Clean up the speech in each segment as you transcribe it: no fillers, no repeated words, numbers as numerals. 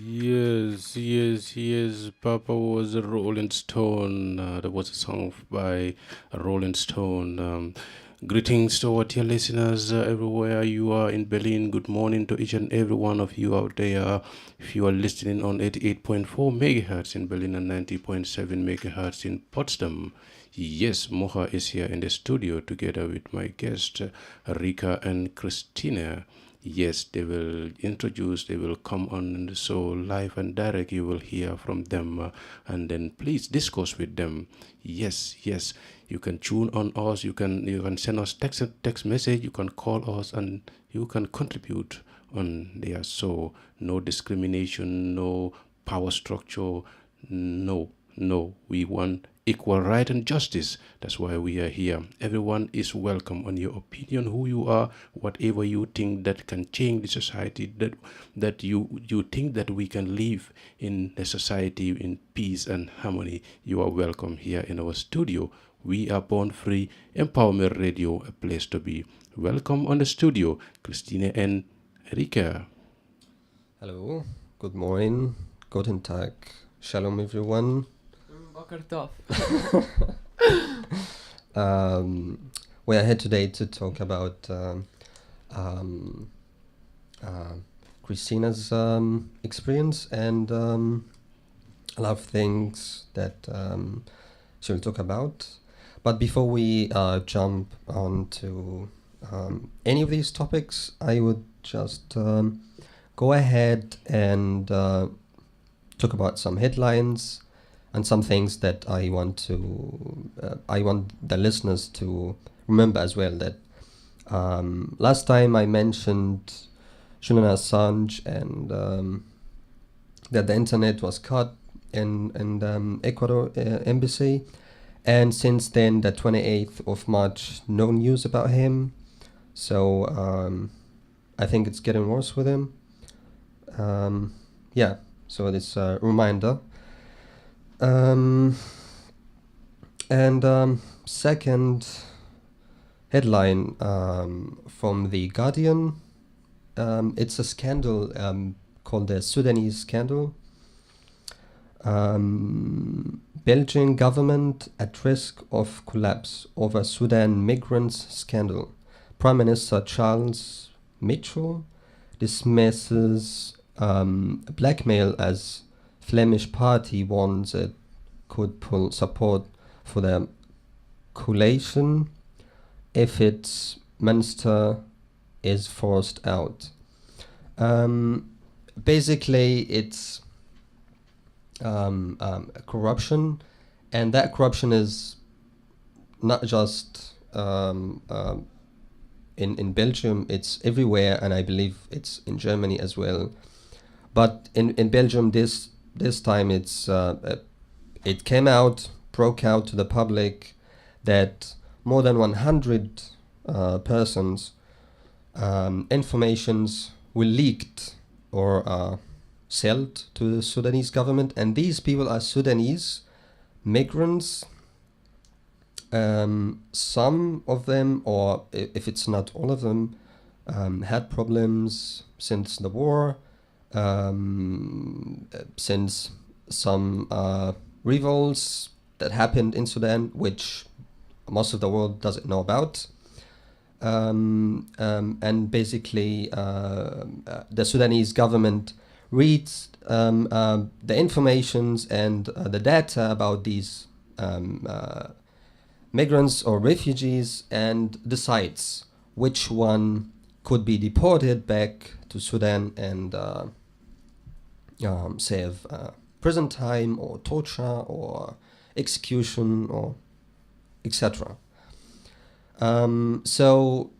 Yes. Papa was a Rolling Stone. There was a song by Rolling Stone. Greetings to our dear listeners everywhere you are in Berlin. Good morning to each and every one of you out there. If you are listening on 88.4 megahertz in Berlin and 90.7 megahertz in Potsdam. Yes, Moha is here in the studio together with my guest, Rika and Kristina. Yes, they will come on the show live and direct. You will hear from them and then please discuss with them. Yes, you can tune on us. You can send us text message. You can call us and you can contribute on their show. No discrimination, no power structure, no. We want equal right and justice. That's why we are here. Everyone is welcome on your opinion, who you are, whatever you think that can change the society, that you think that we can live in the society in peace and harmony. You are welcome here in our studio. We are Born Free Empowerment Radio, a place to be. Welcome on the studio, Christine and Rika. Hello, good morning, guten Tag, shalom everyone. Boker Tov. We are here today to talk about Christina's experience and a lot of things that she will talk about. But before we jump on to any of these topics, I would just go ahead and talk about some headlines and some things that I want the listeners to remember as well. That last time I mentioned Julian Assange and that the internet was cut in Ecuador embassy, and since then, the 28th of March, no news about him. So I think it's getting worse with him. So this reminder. Second headline from The Guardian. It's a scandal called the Sudanese scandal. Belgian government at risk of collapse over Sudan migrants scandal. Prime Minister Charles Michel dismisses blackmail as Flemish party warns it could pull support for the coalition if its minister is forced out. Basically, it's corruption, and that corruption is not just in Belgium, it's everywhere, and I believe it's in Germany as well. But in Belgium, this time it broke out to the public that more than 100 persons informations were leaked or sold to the Sudanese government, and these people are Sudanese migrants. Some of them, or if it's not all of them, had problems since the war, since some revolts that happened in Sudan, which most of the world doesn't know about. And basically, the Sudanese government reads the informations and the data about these migrants or refugees and decides which one could be deported back to Sudan and save prison time or torture or execution or etc. So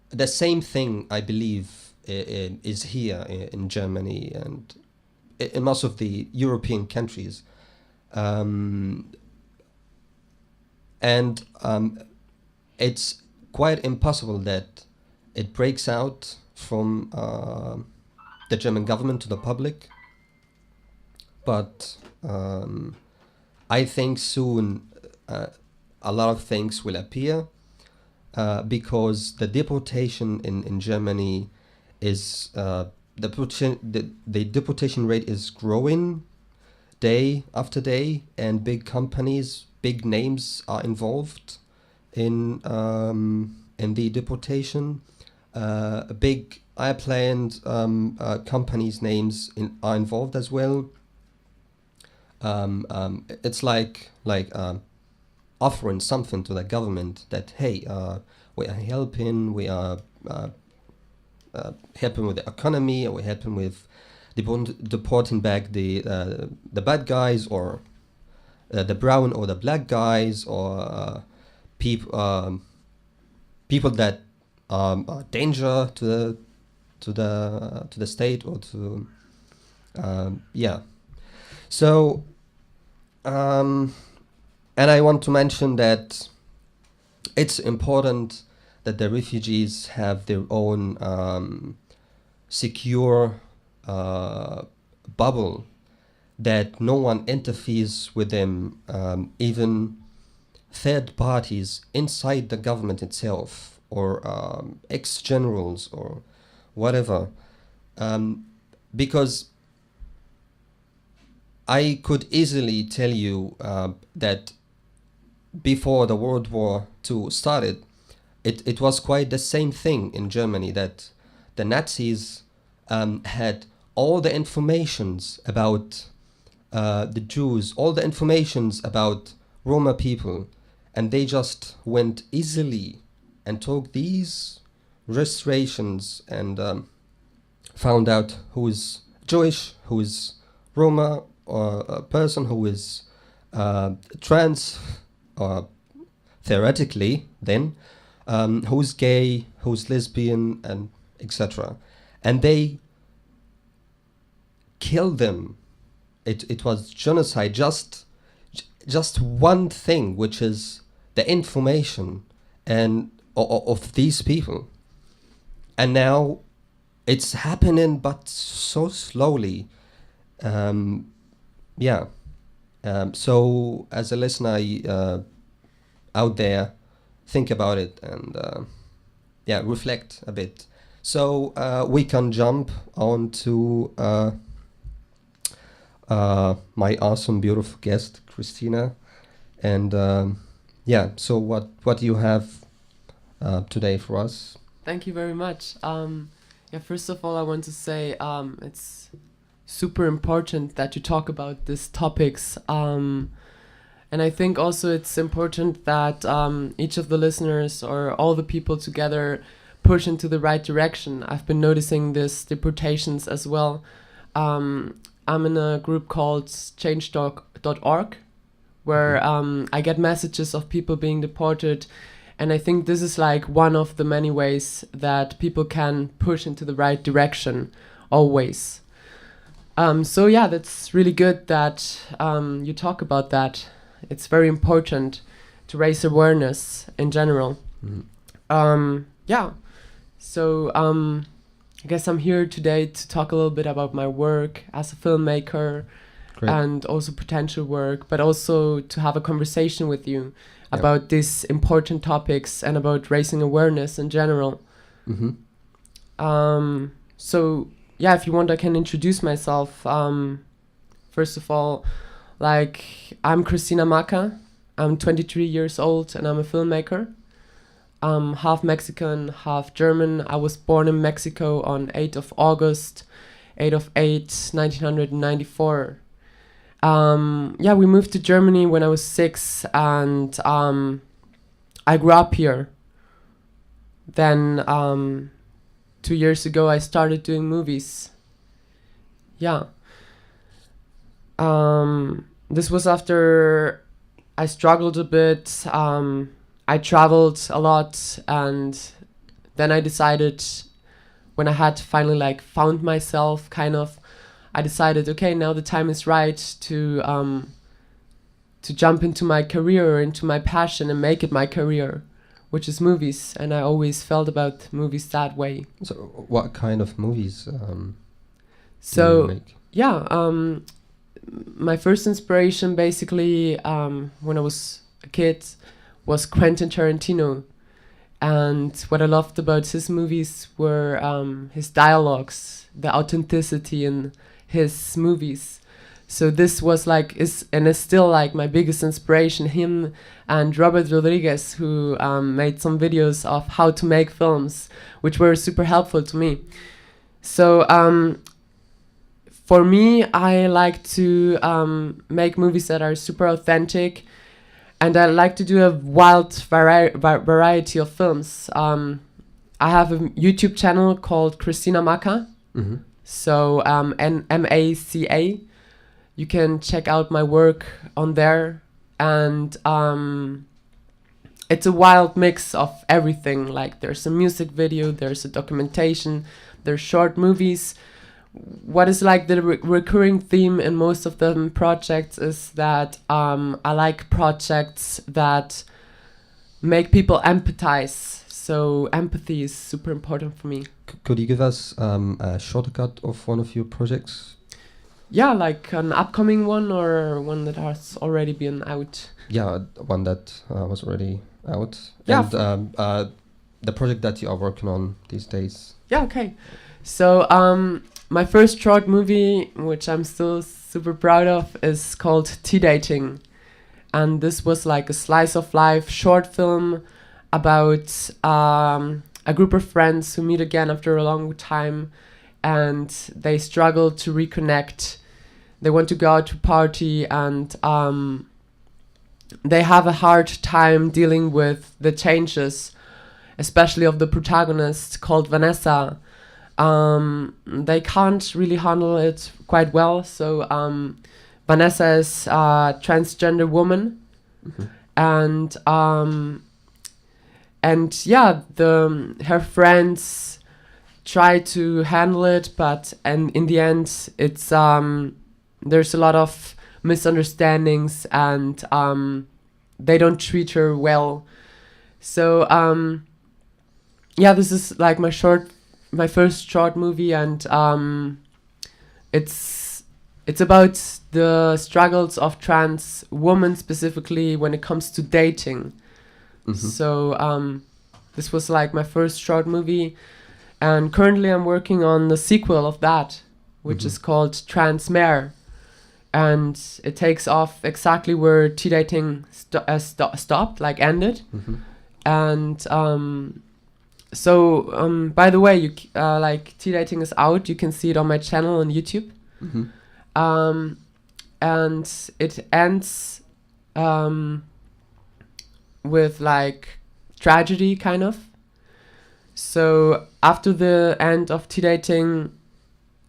the same thing, I believe, is here in Germany and in most of the European countries. It's quite impossible that it breaks out from the German government to the public. But I think soon a lot of things will appear because the deportation in Germany is the deportation rate is growing day after day, and big companies, big names are involved in the deportation. Big airplane companies' names are involved as well. It's like offering something to the government that, hey, we are helping, we are helping with the economy, or we're helping with deporting back the bad guys, or the brown or the black guys, or people that are danger to the state, or to yeah. So and I want to mention that it's important that the refugees have their own secure bubble, that no one interferes with them, even third parties inside the government itself, or ex-generals, or whatever. Because I could easily tell you that before the World War II started, it was quite the same thing in Germany, that the Nazis had all the informations about the Jews, all the informations about Roma people, and they just went easily and took these registrations and found out who is Jewish, who is Roma, or a person who is trans, or theoretically then, who's gay, who's lesbian, and etc. And they killed them. It was genocide. Just one thing, which is the information and of these people. And now it's happening, but so slowly. So as a listener out there, think about it and reflect a bit. So we can jump on to my awesome, beautiful guest, Kristina. And so what do you have today for us? Thank you very much. First of all, I want to say it's super important that you talk about these topics. And I think also it's important that each of the listeners, or all the people together, push into the right direction. I've been noticing this deportations as well. I'm in a group called change.org, where I get messages of people being deported. And I think this is like one of the many ways that people can push into the right direction, always. That's really good that you talk about that. It's very important to raise awareness in general. I guess I'm here today to talk a little bit about my work as a filmmaker. Great. And also potential work, but also to have a conversation with you about these important topics and about raising awareness in general. If you want, I can introduce myself. First of all, I'm Kristina Maca. I'm 23 years old and I'm a filmmaker. I'm half Mexican, half German. I was born in Mexico on 8th of August, 8th of 8th, 1994. We moved to Germany when I was 6, and I grew up here. Then 2 years ago, I started doing movies. This was after I struggled a bit. I traveled a lot, and then I decided, when I had finally found myself, kind of, I decided, okay, now the time is right to jump into my career, into my passion, and make it my career, which is movies. And I always felt about movies that way. So what kind of movies do you make? My first inspiration, basically, when I was a kid, was Quentin Tarantino. And what I loved about his movies were his dialogues, the authenticity in his movies. So this was like, is still like my biggest inspiration, him and Robert Rodriguez, who made some videos of how to make films, which were super helpful to me. So for me, I like to make movies that are super authentic, and I like to do a wild variety of films. I have a YouTube channel called Kristina Maca, so Maca. You can check out my work on there, and it's a wild mix of everything. Like there's a music video, there's a documentation, there's short movies. What is like the recurring theme in most of the projects is that I like projects that make people empathize. So empathy is super important for me. Could you give us a shortcut of one of your projects? Yeah, like an upcoming one or one that has already been out. Yeah, one that was already out. Yeah. And the project that you are working on these days. Yeah, okay. So my first short movie, which I'm still super proud of, is called Tea Dating. And this was like a slice of life short film about a group of friends who meet again after a long time, and they struggle to reconnect. They want to go out to party, and they have a hard time dealing with the changes, especially of the protagonist called Vanessa. They can't really handle it quite well. So Vanessa is a transgender woman, and yeah, her friends try to handle it, but in the end, it's there's a lot of misunderstandings, and they don't treat her well. So yeah, this is like my first short movie, and it's about the struggles of trans women, specifically when it comes to dating. So this was like my first short movie, and currently I'm working on the sequel of that, which is called Transmare, and it takes off exactly where Tea Dating stopped, like ended. And so by the way, you like Tea Dating is out. You can see it on my channel on YouTube. And it ends with like tragedy, kind of. So after the end of Tea Dating,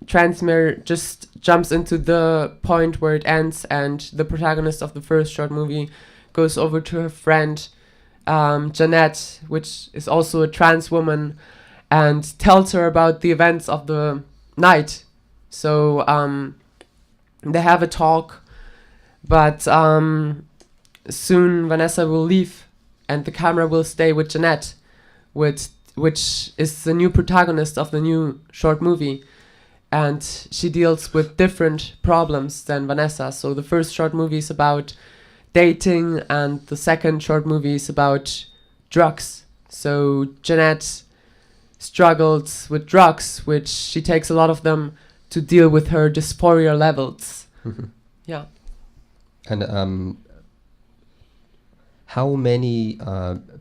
Transmere just jumps into the point where it ends, and the protagonist of the first short movie goes over to her friend Jeanette, which is also a trans woman, and tells her about the events of the night. So they have a talk, but soon Vanessa will leave, and the camera will stay with Jeanette, which is the new protagonist of the new short movie. And she deals with different problems than Vanessa. So the first short movie is about dating, and the second short movie is about drugs. So Jeanette struggles with drugs, which she takes a lot of them to deal with her dysphoria levels. Yeah. And how many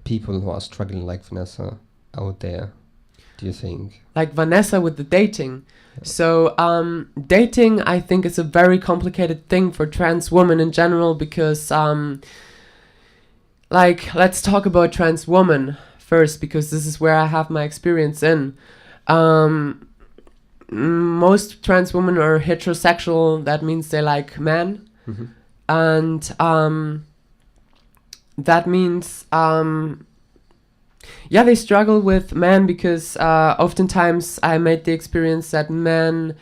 people who are struggling like Vanessa out there, do you think? Like Vanessa with the dating. So dating, I think, is a very complicated thing for trans women in general, because like, let's talk about trans women first, because this is where I have my experience in. Most trans women are heterosexual. That means they like men. And that means yeah, they struggle with men, because oftentimes I made the experience that men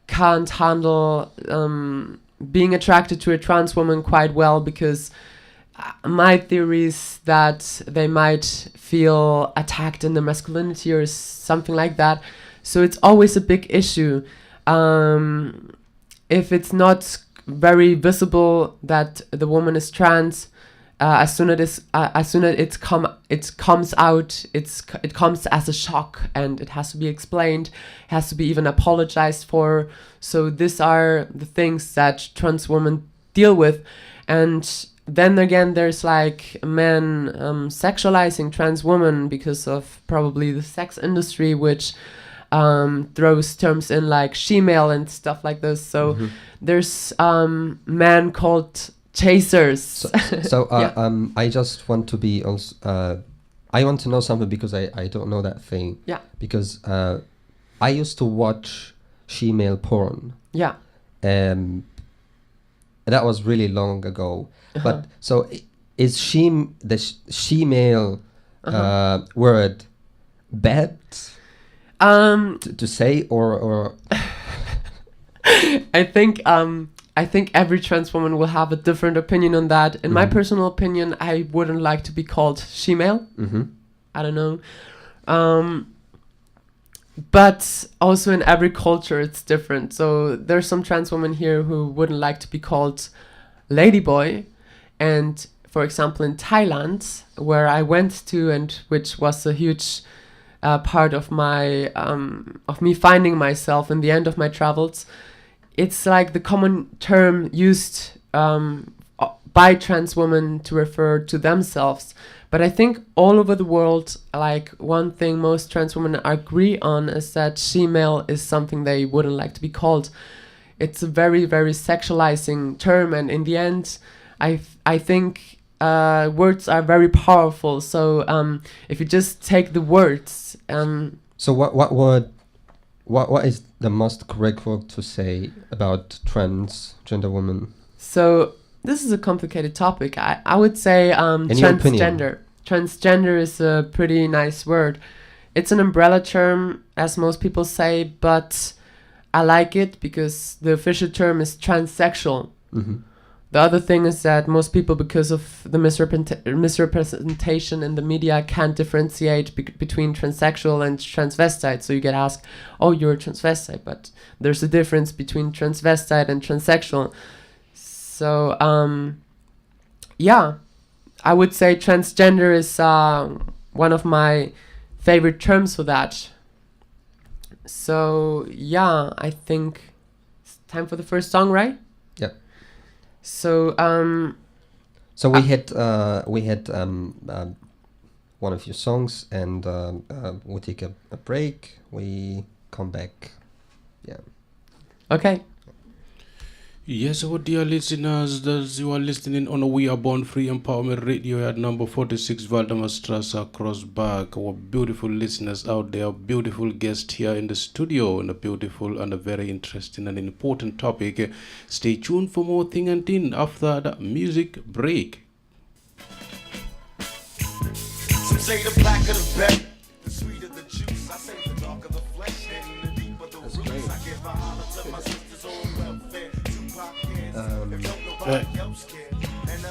can't handle being attracted to a trans woman quite well, because my theory is that they might feel attacked in their masculinity or something like that. So it's always a big issue. If it's not very visible that the woman is trans, as soon as it comes out, it comes as a shock, and it has to be explained, has to be even apologized for. So these are the things that trans women deal with. And then again, there's like men sexualizing trans women because of probably the sex industry, which throws terms in like she-male and stuff like this. So there's men called chasers. I just want to be also, I want to know something because I don't know that thing. Yeah. Because I used to watch she-male porn. Yeah. That was really long ago. But so is she-male word bad to say or I think every trans woman will have a different opinion on that. In my personal opinion, I wouldn't like to be called she-male. I don't know. But also in every culture, it's different. So there's some trans women here who wouldn't like to be called ladyboy. And for example, in Thailand, where I went to, and which was a huge part of my of me finding myself in the end of my travels, it's like the common term used by trans women to refer to themselves. But I think all over the world, like one thing most trans women agree on is that she-male is something they wouldn't like to be called. It's a very, very sexualizing term, and in the end, I think words are very powerful. So if you just take the words. So what is the most correct word to say about transgender women? So this is a complicated topic. I would say transgender. Transgender is a pretty nice word. It's an umbrella term, as most people say, but I like it because the official term is transsexual. The other thing is that most people, because of the misrepresentation in the media, can't differentiate between transsexual and transvestite. So you get asked, oh, you're a transvestite, but there's a difference between transvestite and transsexual. So, yeah, I would say transgender is one of my favorite terms for that. So, yeah, I think it's time for the first song, right? Yeah. So, so we had one of your songs, and we take a break. We come back. Yeah. Okay. Yes, our dear listeners, as you are listening on We Are Born Free Empowerment Radio at number 46 Valdemar Strasse across back. Our beautiful listeners out there, beautiful guest here in the studio, and a beautiful and a very interesting and important topic. Stay tuned for more thing and thing after the music break. Some say the blacker the better, the sweeter the juice. I say the darker the flesh, and the deeper the roots. I give a holler to my sisters on welfare. If don't nobody else care. And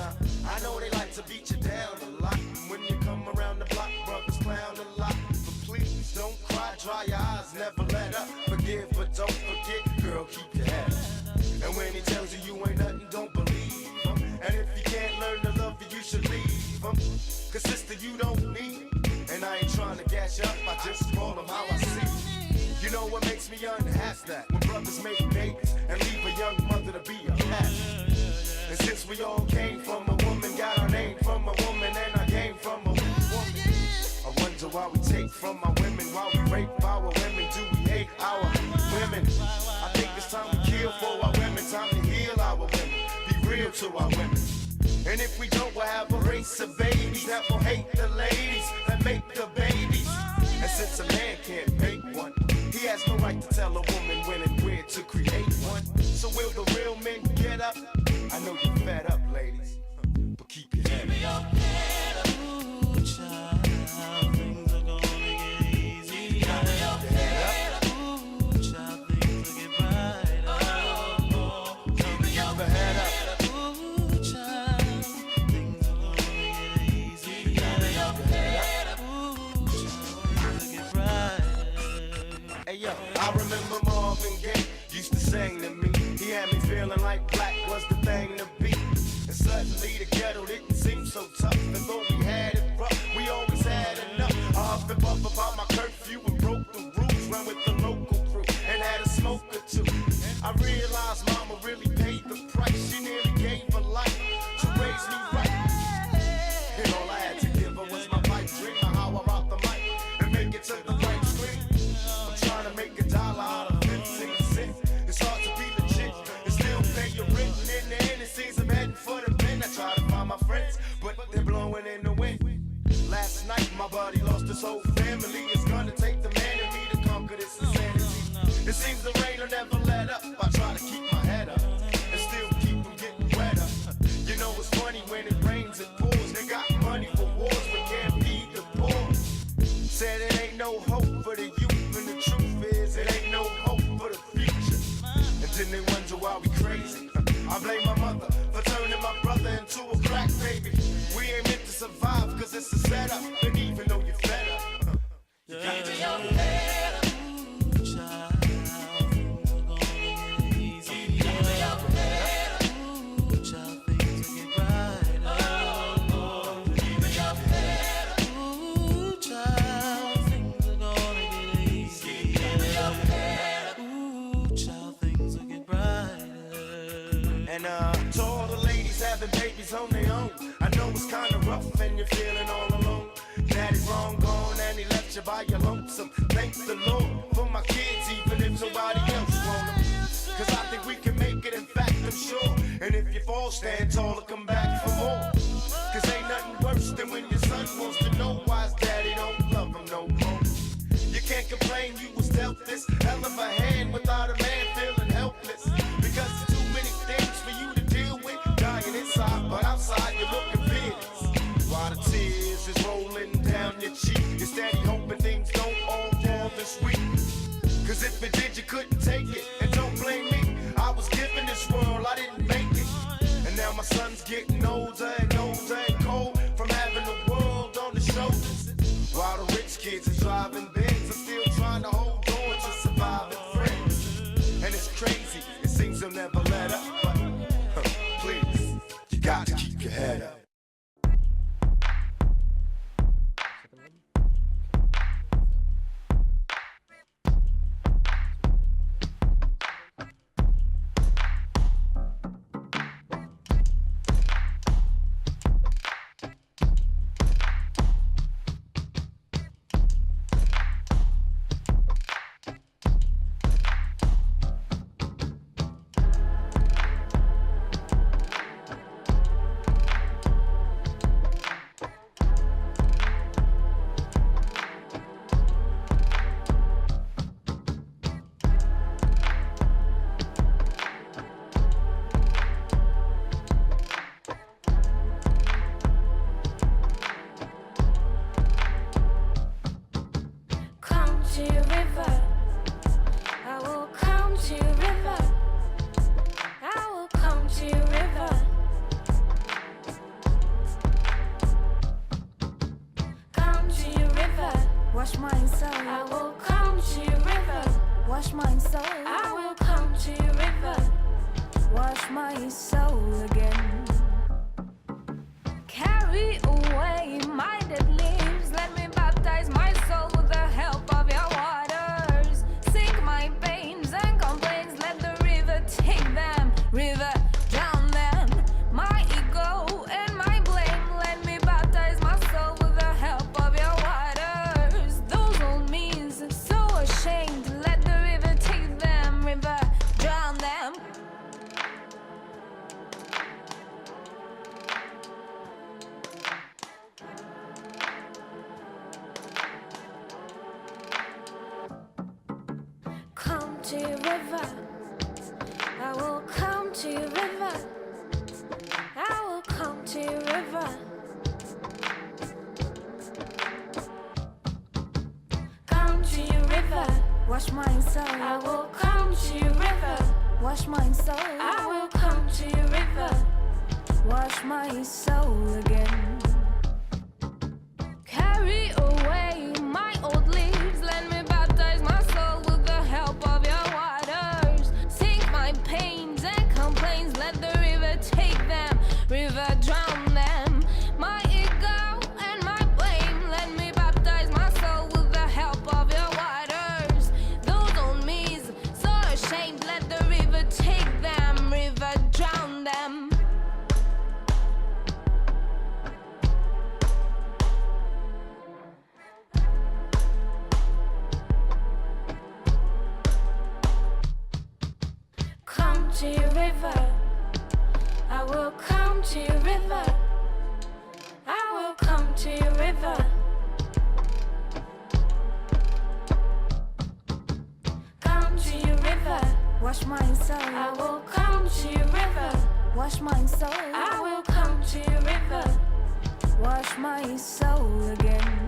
I know they like to beat you down a lot. When you come around the block, brothers clown a lot. But please don't cry, dry your eyes, never let up. Forgive but don't forget, girl, keep your head up. And when he tells you you ain't nothing, don't believe him. And if you can't learn to love you, you should leave him. Cause sister, you don't need him. And I ain't trying to gas you up, I just call him how I see you. You know what makes me unhappy? That when brothers make babies and leave a young mother to be a cat. And since we all came from a woman, got our name from a woman, and I came from a woman. I wonder why we take from our women, why we rape our women, do we hate our women? I think it's time to kill for our women, time to heal our women, be real to our women. And if we don't, we'll have a race of babies that will hate the ladies that make the babies. And since a man can't make one, he has no right to tell a woman when and where to create one. So will the real men get up? I know you're fed up, ladies, but keep your head up. Ooh, child, things are gonna get easy. Keep your head up. Ooh, child, things will get brighter. Keep your head up. Ooh, child, things are gonna get easy. Keep your head up. Ooh, child, things will get brighter. Hey yo, I remember Marvin Gaye used to sing to me. He had me feeling like black was the thing to be. And Suddenly the ghetto didn't seem so tough. And though we had it rough, we always had enough. I huffed and puffed about my curfew and broke the rules. Ran with the local crew and had a smoke or two. I realized mama really paid the price. She nearly gave her life to raise me right. And all I had to give her was my pipe dream of how I rock the mic and make it to the right screen. I'm trying to make $1 out of 15 cents. It's hard to be legit and still pay your rent. And in the end, it seems I'm heading for the pen. I try to find my friends, but they're blowing in the wind. Last night, my buddy lost his whole family. It's gonna take the man in me to conquer this insanity. It seems the rain will never let up. I try to keep my head up and still keep from getting wetter. You know it's funny when it rains, it pours. They got money for wars, but can't feed the poor. Said it ain't no hope for the youth, and the truth is it ain't no hope for the future. And then they wonder why we crazy. I blame my mother for turning my brother into a crack baby. We ain't meant to survive cause it's a setup. And even though you're fed up, you got to your head up. Ooh, child, things are gonna get easy. Keep your head up. Ooh, child, things will get brighter. Keep your head up. Ooh, child, things are gonna get easy. Keep your head up. Ooh, child, things will get brighter. And to all the ladies having babies on their own, I know it's kinda rough and you're feeling all alone. Daddy's long gone and he left you by your lonesome. Thank the Lord for my kids, even if nobody else want them. Cause I think we can make it, in fact I'm sure. And if you fall, stand tall and come back for more. Cause ain't nothing worse than when your son wants to know why his daddy don't love him no more. You can't complain, you was dealt this hell of a hand without a man feeling helpless. Because there's too many things for you to deal with. Dying inside, but outside you're looking fearless. While the tears is rolling down your cheek, you're steady hoping things don't all fall this week. Cause if it did, you couldn't take it. And don't blame me, I was given this world, I didn't make it. And now my son's getting older and older and cold from having the world on his shoulders. While the rich kids are driving Benz, I'm still trying to hold on to surviving friends. And it's crazy, it seems they'll never let up. But please, you got to keep your head up. Wash my soul. I will come to your river. Wash my soul. I will come to your river. Wash my soul again. Carry away my dead leaves. Let me baptize my soul with the help of your waters. Sink my pains and complaints. Let the river take them. River, drown them. My ego and my blame. Let me baptize my soul with the help of your waters. Those old means so ashamed. Let the river take them. River, drown them. Come to your river. I will come to your river. I will come to your river. Come to your river. Wash my soul. I will come to your river. Wash my soul. I will come to your river. Wash my soul again. Carry away my old leaves. Let me baptize my soul with the help of your waters. Sink my pains and complaints. Let the river take them. River, to your river. I will come to your river. I will come to your river. Come to your river. Wash my soul. I will come to your river. Wash my soul. I will come to your river. Wash my soul again.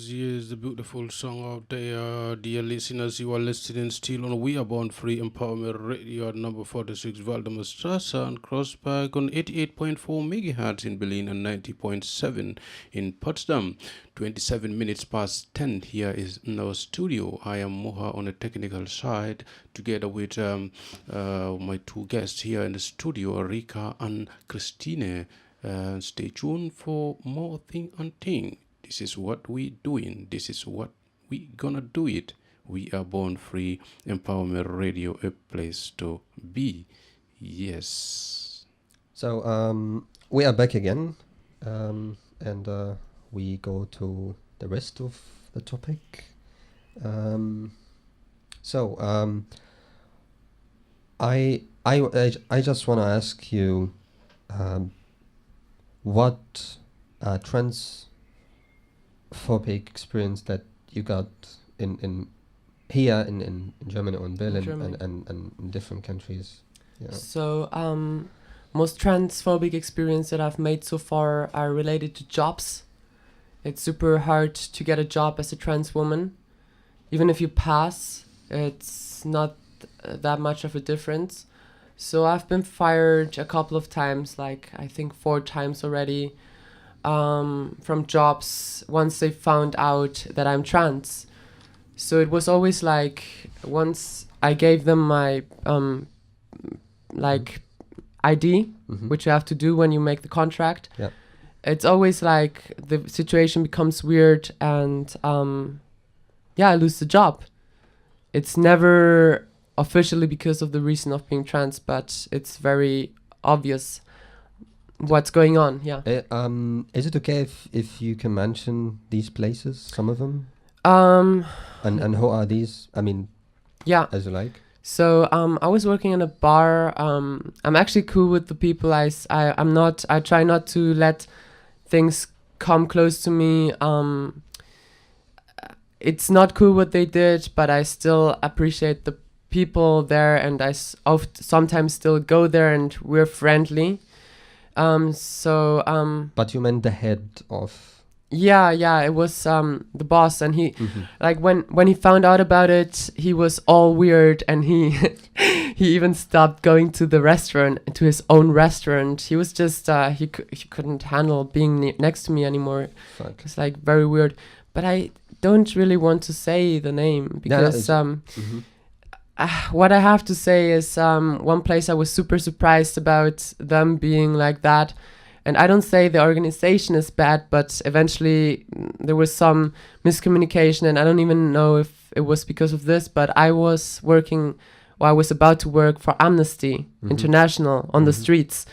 Yes, the beautiful song out there. Dear listeners, you are listening still on We Are Born Free Empowerment Radio at number 46 Waldemar Strasse and Crossberg on 88.4 megahertz in Berlin and 90.7 in Potsdam. 27 minutes past 10 here is in our studio. I am Moha on the technical side together with my two guests here in the studio, Rika and Kristina. Stay tuned for more thing and thing. This is what we doing. This is what we gonna do it. We Are Born Free Empowerment Radio, a place to be. Yes. So we are back again, and we go to the rest of the topic. I just want to ask you, what transphobic experience that you got in here in Germany or in Berlin and in different countries. Yeah. So most transphobic experience that I've made so far are related to jobs. It's super hard to get a job as a trans woman. Even if you pass, it's not that much of a difference. So I've been fired a couple of times, like I think 4 times already, from jobs once they found out that I'm trans. So it was always like, once I gave them my ID, which you have to do when you make the contract. Yeah. It's always like the situation becomes weird and I lose the job. It's never officially because of the reason of being trans, but it's very obvious what's going on. Yeah. Is it okay if you can mention these places, some of them? And who are these? I mean, yeah, as you like. So I was working in a bar. I'm actually cool with the people. I try not to let things come close to me. It's not cool what they did, but I still appreciate the people there, and I sometimes still go there, and we're friendly. But you meant the head of... Yeah, it was the boss, and he like when he found out about it, he was all weird, and he he even stopped going to the restaurant, to his own restaurant. He was just he couldn't handle being next to me anymore. Fuck. It's like very weird, but I don't really want to say the name because what I have to say is one place I was super surprised about them being like that. And I don't say the organization is bad, but eventually there was some miscommunication, and I don't even know if it was because of this, but I was about to work for Amnesty International on the streets,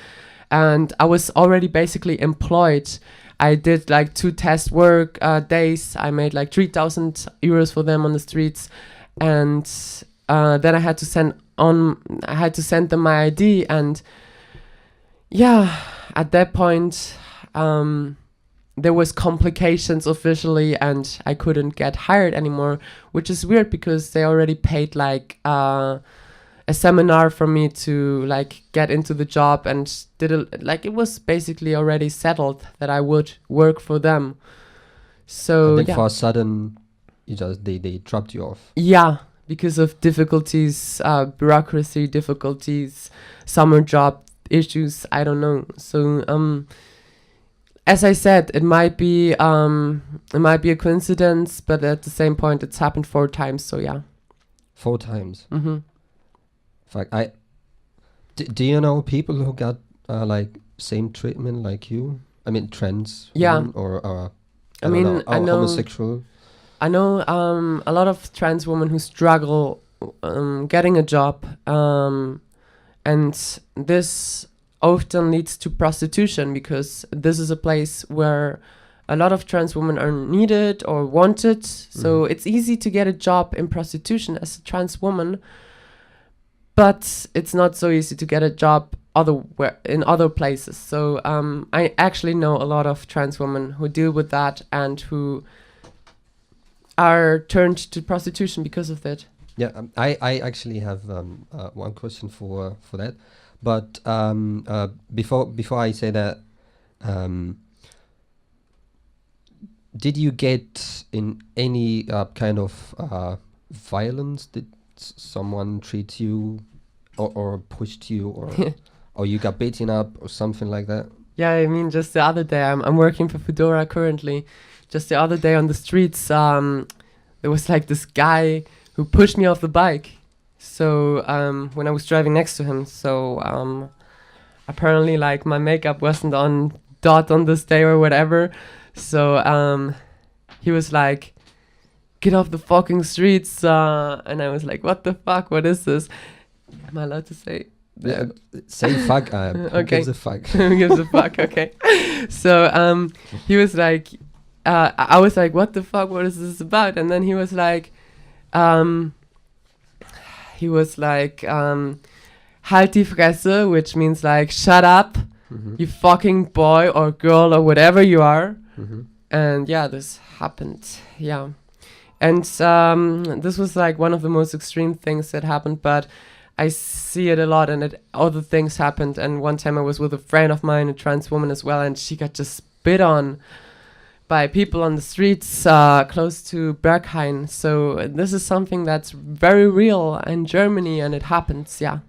and I was already basically employed. I did like 2 test work days. I made like 3,000 euros for them on the streets, and then I had to send them my ID, and yeah. At that point, there was complications officially, and I couldn't get hired anymore, which is weird because they already paid like a seminar for me to like get into the job, and it was basically already settled that I would work for them. So And then yeah. for a sudden, they dropped you off. Yeah, because of difficulties, bureaucracy difficulties, summer job issues. I don't know. So as I said, it might be a coincidence, but at the same point, it's happened 4 times. So yeah. 4 times. Mm-hmm. Fuck, do you know people who got like same treatment like you? I mean, trans Yeah. women or I mean, I know- homosexual. I know a lot of trans women who struggle getting a job, and this often leads to prostitution because this is a place where a lot of trans women are needed or wanted. So it's easy to get a job in prostitution as a trans woman, but it's not so easy to get a job in other places. So I actually know a lot of trans women who deal with that and who are turned to prostitution because of that. Yeah, I actually have one question for that, but before I say that, did you get in any kind of violence? Did someone treat you or pushed you or you got beaten up or something like that? Yeah, I mean, just the other day, I'm working for Fedora currently. Just the other day on the streets, there was like this guy who pushed me off the bike. So when I was driving next to him, so apparently like my makeup wasn't on dot on this day or whatever. So he was like, "Get off the fucking streets," and I was like, "What the fuck? What is this?" Am I allowed to say? Yeah, say fuck. Who Okay. gives a fuck? Who gives a fuck? Okay. So he was like, I was like, what the fuck? What is this about? And then he was like, halt die Fresse, which means like, shut up, you fucking boy or girl or whatever you are. And yeah, this happened. Yeah. And this was like one of the most extreme things that happened, but I see it a lot, and other things happened. And one time I was with a friend of mine, a trans woman as well, and she got just spit on by people on the streets close to Berghain. So this is something that's very real in Germany, and it happens, yeah.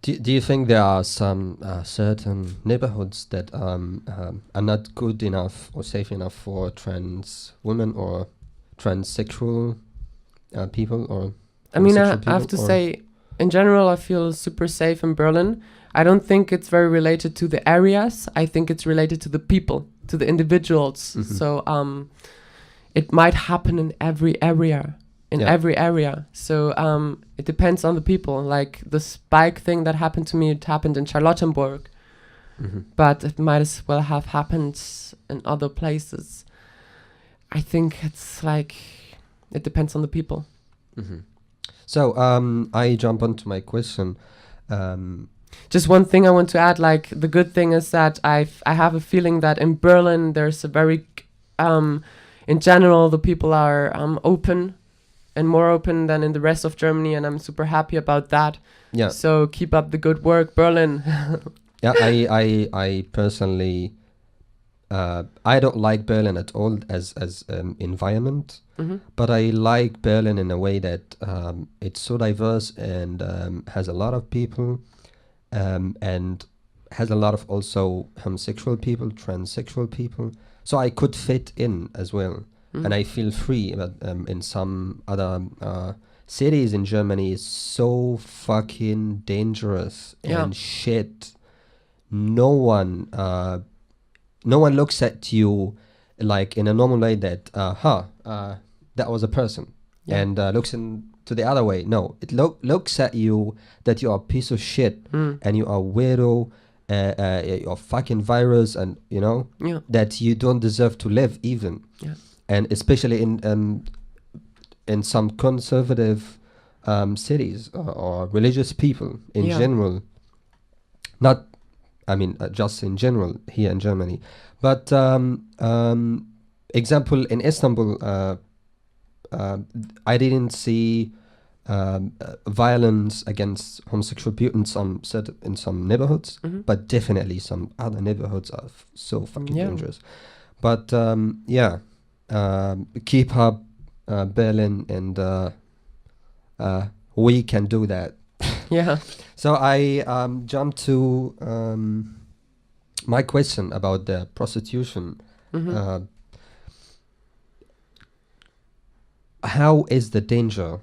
Do you think there are some certain neighborhoods that are not good enough or safe enough for trans women or transsexual people? Or I mean, I homosexual have people, to or- say, in general, I feel super safe in Berlin. I don't think it's very related to the areas. I think it's related to the people, to the individuals. So it might happen in every area. So it depends on the people. Like the spike thing that happened to me, it happened in Charlottenburg. But it might as well have happened in other places. I think it's like, it depends on the people. So I jump onto my question. Just one thing I want to add, like the good thing is that I have a feeling that in Berlin there's a very, in general, the people are open and more open than in the rest of Germany, and I'm super happy about that. Yeah. So keep up the good work, Berlin. Yeah, I personally, I don't like Berlin at all as environment, but I like Berlin in a way that it's so diverse and has a lot of people, and has a lot of also homosexual people, transsexual people. So I could fit in as well, and I feel free. But in some other cities in Germany, it's so fucking dangerous and shit. No one looks at you like in a normal way that that was a person, and looks into the other way. No, it looks at you that you are a piece of shit and you are weirdo, you're fucking virus, and you know that you don't deserve to live even. And especially in some conservative cities or religious people in general, not. I mean, just in general here in Germany. But example, in Istanbul, I didn't see violence against homosexual people in some neighborhoods, but definitely some other neighborhoods are so fucking dangerous. But keep up Berlin, and we can do that. Yeah. So I jumped to my question about the prostitution. Mhm. How is the danger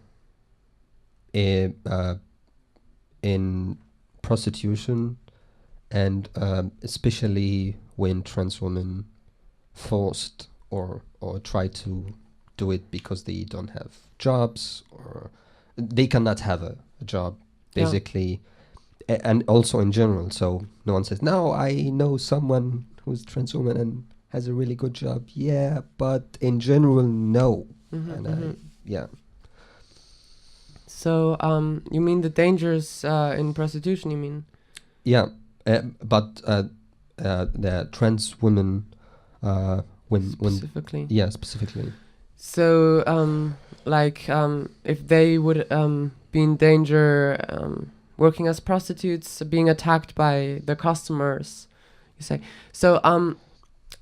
in prostitution, and especially when trans women forced or try to do it because they don't have jobs, or they cannot have a job, Yeah. basically, and also in general. So no one says, no, I know someone who's trans woman and has a really good job. Yeah, but in general, no. Mhm, And mhm. yeah. So, you mean the dangers in prostitution? You mean? Yeah, but the trans women, when Specifically. yeah, specifically. So, if they would be in danger working as prostitutes, being attacked by the customers, you say. So,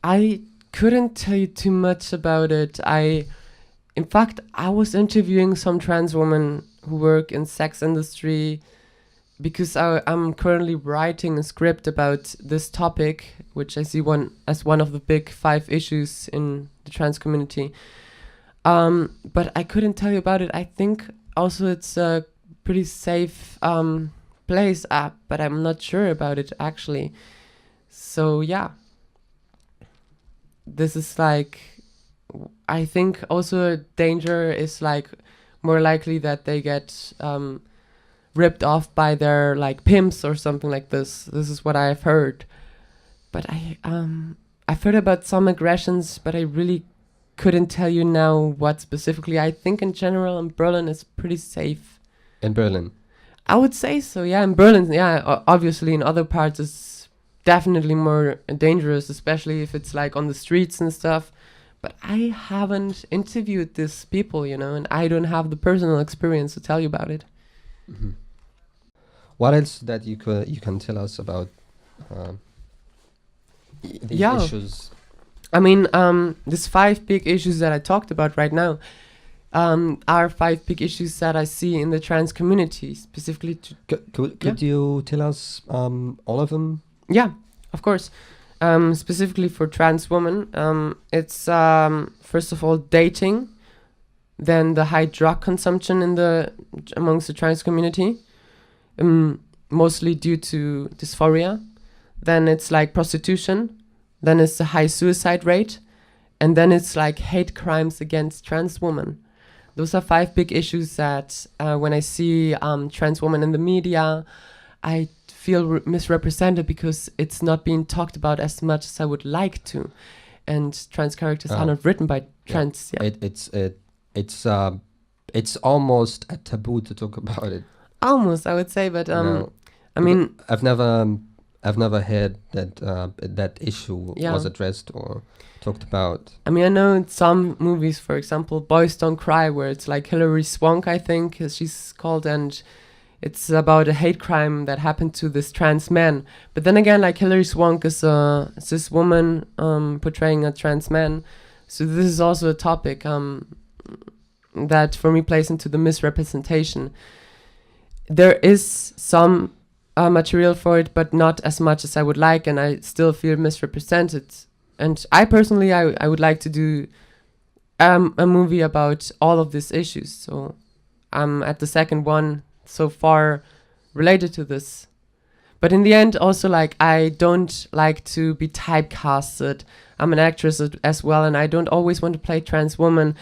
I couldn't tell you too much about it. In fact, I was interviewing some trans women who work in sex industry because I'm currently writing a script about this topic, which I see as one of the big 5 issues in the trans community. But I couldn't tell you about it. I think also it's a pretty safe place, but I'm not sure about it actually. So yeah, this is like, I think also a danger is like more likely that they get ripped off by their like pimps or something like this. This is what I've heard. But I've heard about some aggressions, but I really couldn't tell you now what specifically. I think in general in Berlin it's pretty safe. In Berlin. I would say so, yeah. In Berlin, yeah. Obviously in other parts it's definitely more dangerous, especially if it's like on the streets and stuff. But I haven't interviewed these people, and I don't have the personal experience to tell you about it. Mm-hmm. What else that you can tell us about these issues? I mean, these 5 big issues that I talked about right now are 5 big issues that I see in the trans community, specifically. Could you tell us all of them? Yeah, of course. Specifically for trans women, it's first of all dating, then the high drug consumption amongst the trans community, mostly due to dysphoria. Then it's like prostitution, then it's the high suicide rate, and then it's like hate crimes against trans women. Those are 5 big issues that when I see trans women in the media, I feel misrepresented because it's not being talked about as much as I would like to, and trans characters are not written by trans. Yeah. It's almost a taboo to talk about it. Almost, I would say, but No. I mean, I've never heard that that issue was addressed or talked about. I mean, I know in some movies, for example, Boys Don't Cry, where it's like Hilary Swank, I think she's called, and it's about a hate crime that happened to this trans man. But then again, like Hilary Swank is a cis woman portraying a trans man. So this is also a topic that for me plays into the misrepresentation. There is some material for it, but not as much as I would like, and I still feel misrepresented. And I personally, I would like to do a movie about all of these issues. So I'm at the second one so far related to this. But in the end, also, like, I don't like to be typecasted. I'm an actress as well, and I don't always want to play trans woman.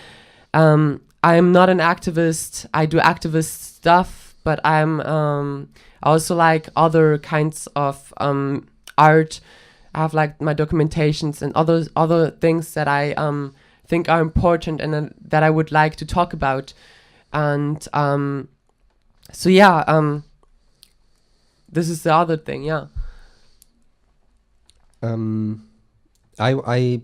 I'm not an activist. I do activist stuff, but I'm also like other kinds of art. I have like my documentations and other things that I think are important and that I would like to talk about. And so yeah, this is the other thing, yeah. I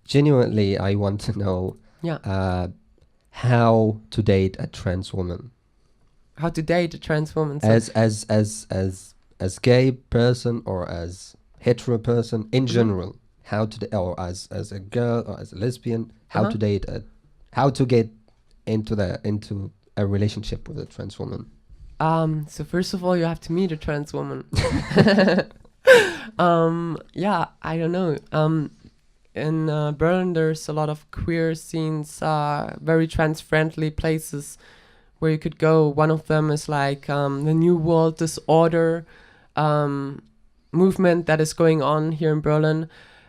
genuinely I want to know how to date a trans woman. How to date a trans woman? So As gay person or as hetero person in general. how to or as a girl or as a lesbian, how Uh-huh. to date, how to get into a relationship with a trans woman. So first of all, you have to meet a trans woman. Yeah, I don't know. In Berlin, there's a lot of queer scenes, very trans-friendly places where you could go. One of them is like the New World Disorder movement that is going on here in Berlin.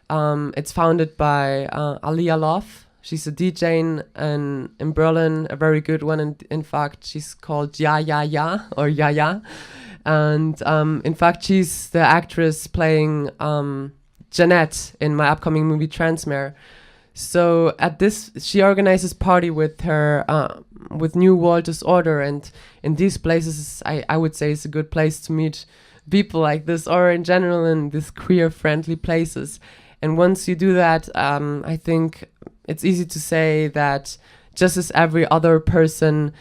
It's founded by Alia Love. She's a DJ in Berlin, a very good one. And in fact, she's called Ya Ya Ya or Ya Ya. And in fact, she's the actress playing Jeanette in my upcoming movie Transmare. So at this, she organizes party with her with New World Disorder, and in these places, I would say it's a good place to meet people like this, or in general in these queer friendly places. And once you do that, I think it's easy to say that just as every other person,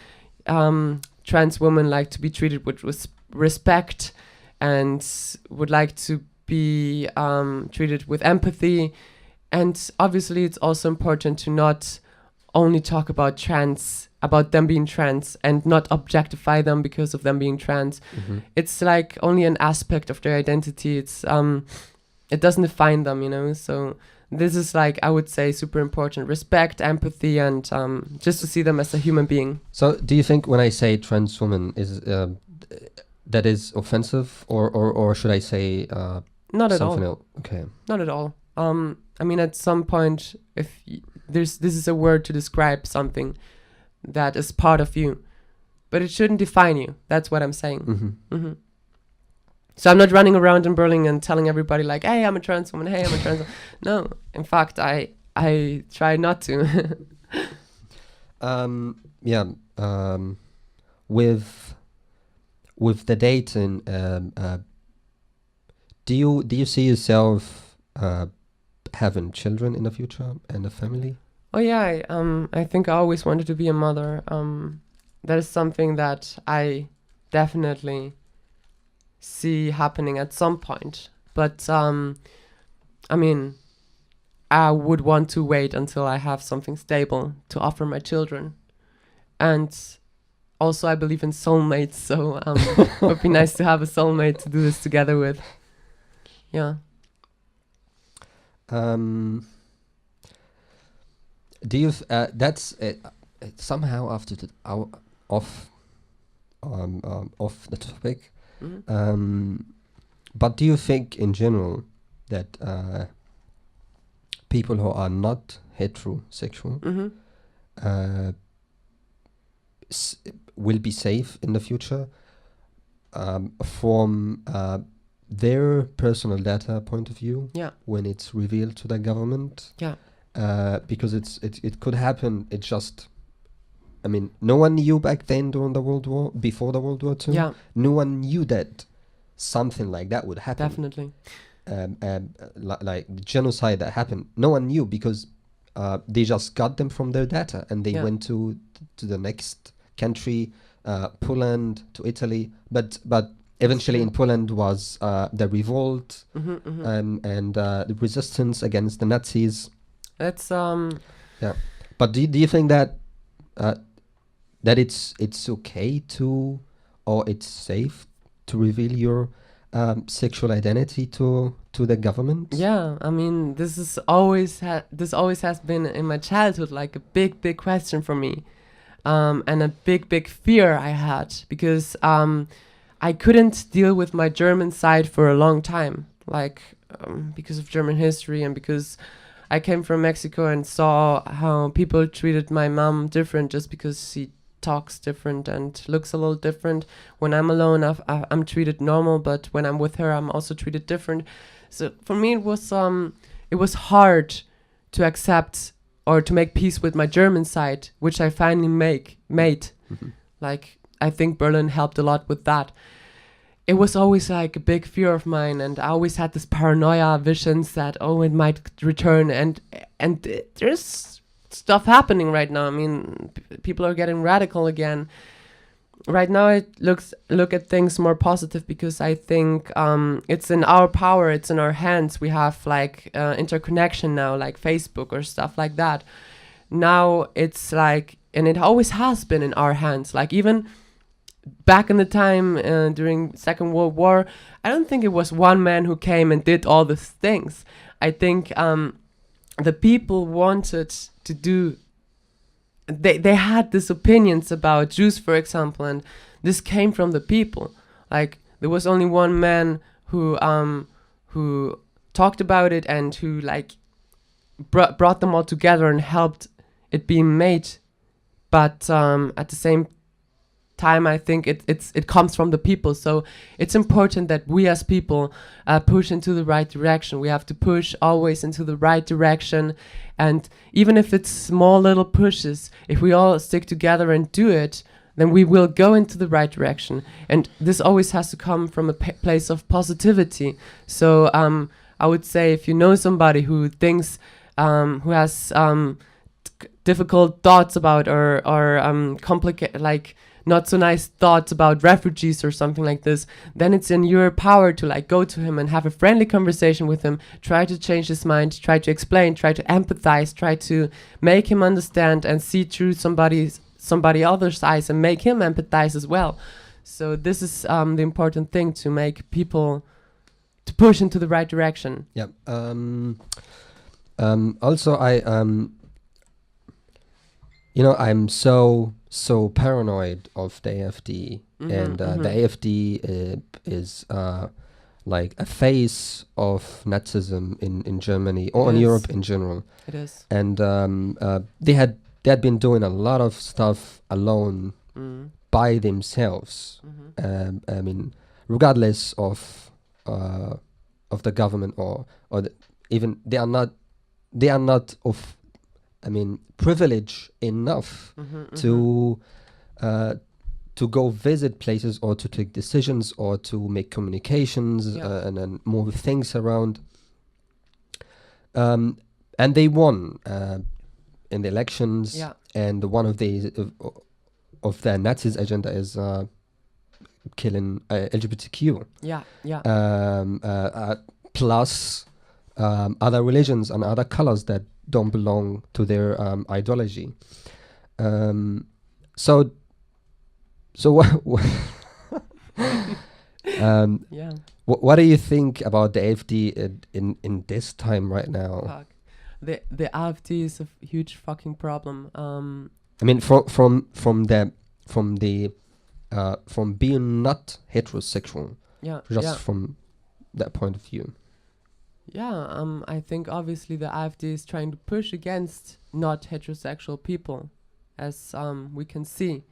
trans women like to be treated with respect and would like to be treated with empathy. And obviously it's also important to not only talk about them being trans and not objectify them because of them being trans. It's like only an aspect of their identity. It's it doesn't define them, you know. So this is like, I would say, super important. Respect, empathy, and just to see them as a human being. So, do you think when I say trans woman is that is offensive, or should I say Not at something all. else? Okay. Not at all. I mean, at some point, if this is a word to describe something that is part of you, but it shouldn't define you. That's what I'm saying. So I'm not running around in Berlin and telling everybody like, "Hey, I'm a trans woman. Hey, I'm a trans." No, in fact, I try not to. Yeah. With the dating, do you see yourself having children in the future and a family? Oh yeah, I think I always wanted to be a mother. That is something that I definitely see happening at some point. But I mean, I would want to wait until I have something stable to offer my children. And also I believe in soulmates, so it would be nice to have a soulmate to do this together with. Yeah. Do you? That's somehow after the off the topic. But do you think in general that people who are not heterosexual will be safe in the future from their personal data point of view? Yeah. When it's revealed to the government? Yeah. Because it could happen. It just, I mean, no one knew back then during before the World War II. Yeah. No one knew that something like that would happen. Definitely. Like the genocide that happened, no one knew because they just got them from their data and they went to the next country, Poland, to Italy. But eventually in Poland was the revolt and the resistance against the Nazis. That's Yeah. But do you think that that it's okay to, or it's safe to reveal your sexual identity to the government? Yeah, I mean, this always has been in my childhood like a big question for me, and a big fear I had because I couldn't deal with my German side for a long time, like because of German history and because I came from Mexico and saw how people treated my mom different just because she talks different and looks a little different. When I'm alone, I'm treated normal, but when I'm with her, I'm also treated different. So for me, it was hard to accept or to make peace with my German side, which I finally made. Like, I think Berlin helped a lot with that. It was always like a big fear of mine, and I always had this paranoia visions that, oh, it might return, and there's stuff happening right now. I mean, people are getting radical again, right now I look at things more positive because I think it's in our power, it's in our hands. We have like interconnection now, like Facebook or stuff like that. Now it's like, and it always has been in our hands. Like even back in the time during Second World War, I don't think it was one man who came and did all these things. I think the people wanted to do. They had these opinions about Jews, for example, and this came from the people. Like there was only one man who talked about it and who like brought them all together and helped it being made. But at the same time, I think it comes from the people. So it's important that we as people push into the right direction. We have to push always into the right direction. And even if it's small little pushes, if we all stick together and do it, then we will go into the right direction. And this always has to come from a place of positivity. So I would say if you know somebody who thinks, who has difficult thoughts about or complicated, like not so nice thoughts about refugees or something like this, then it's in your power to like go to him and have a friendly conversation with him, try to change his mind, try to explain, try to empathize, try to make him understand and see through somebody else's eyes and make him empathize as well. So this is the important thing, to make people to push into the right direction. Yeah. Also, I'm so paranoid of the AfD, and the AfD is like a face of Nazism in Germany or in Europe in general. It is. And they had been doing a lot of stuff alone by themselves. I mean, regardless of the government or even they are not of, I mean, privileged enough to go visit places or to take decisions or to make communications and then move things around. And they won in the elections. Yeah. And one of their Nazis' agenda is killing LGBTQ. Yeah. Yeah. Plus other religions and other colors that don't belong to their ideology. So what Yeah. what do you think about the AfD in this time right now? Fuck. The AfD is a huge fucking problem. I mean, from being not heterosexual, Yeah. just yeah. from that point of view. Yeah, I think obviously the AfD is trying to push against not heterosexual people, as we can see.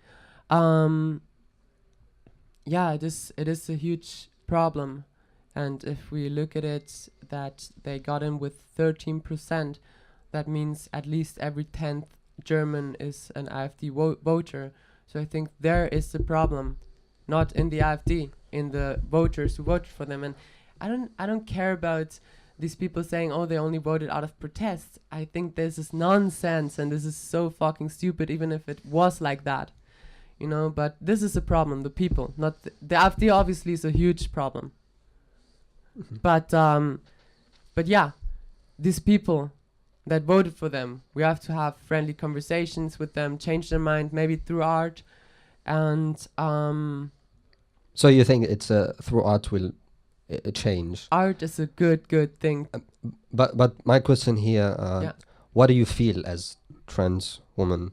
Yeah, it is a huge problem, and if we look at it, that they got in with 13%, that means at least every 10th German is an AfD voter. So I think there is the problem, not in the AfD, in the voters who voted for them. And I don't care about these people saying, oh, they only voted out of protest. I think this is nonsense, and this is so fucking stupid, even if it was like that, you know. But this is a problem, the people, not the AfD. Obviously is a huge problem. But yeah, these people that voted for them, we have to have friendly conversations with them, change their mind, maybe through art, and So you think it's through art will change? art is a good thing. But my question here, Yeah. what do you feel as trans woman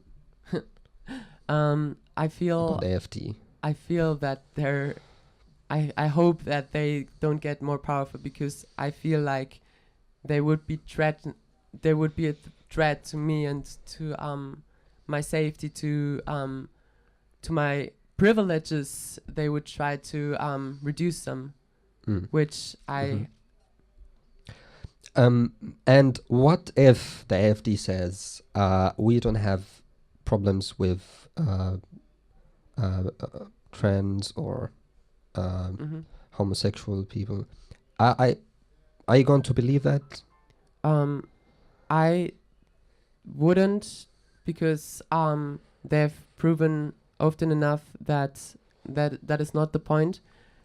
I feel about AfD? I feel that I hope that they don't get more powerful, because I feel like they would be a threat to me and to my safety, to my privileges. They would try to reduce them, which I And what if the AfD says we don't have problems with trans or homosexual people? Are you going to believe that? I wouldn't, because they've proven often enough that is not the point.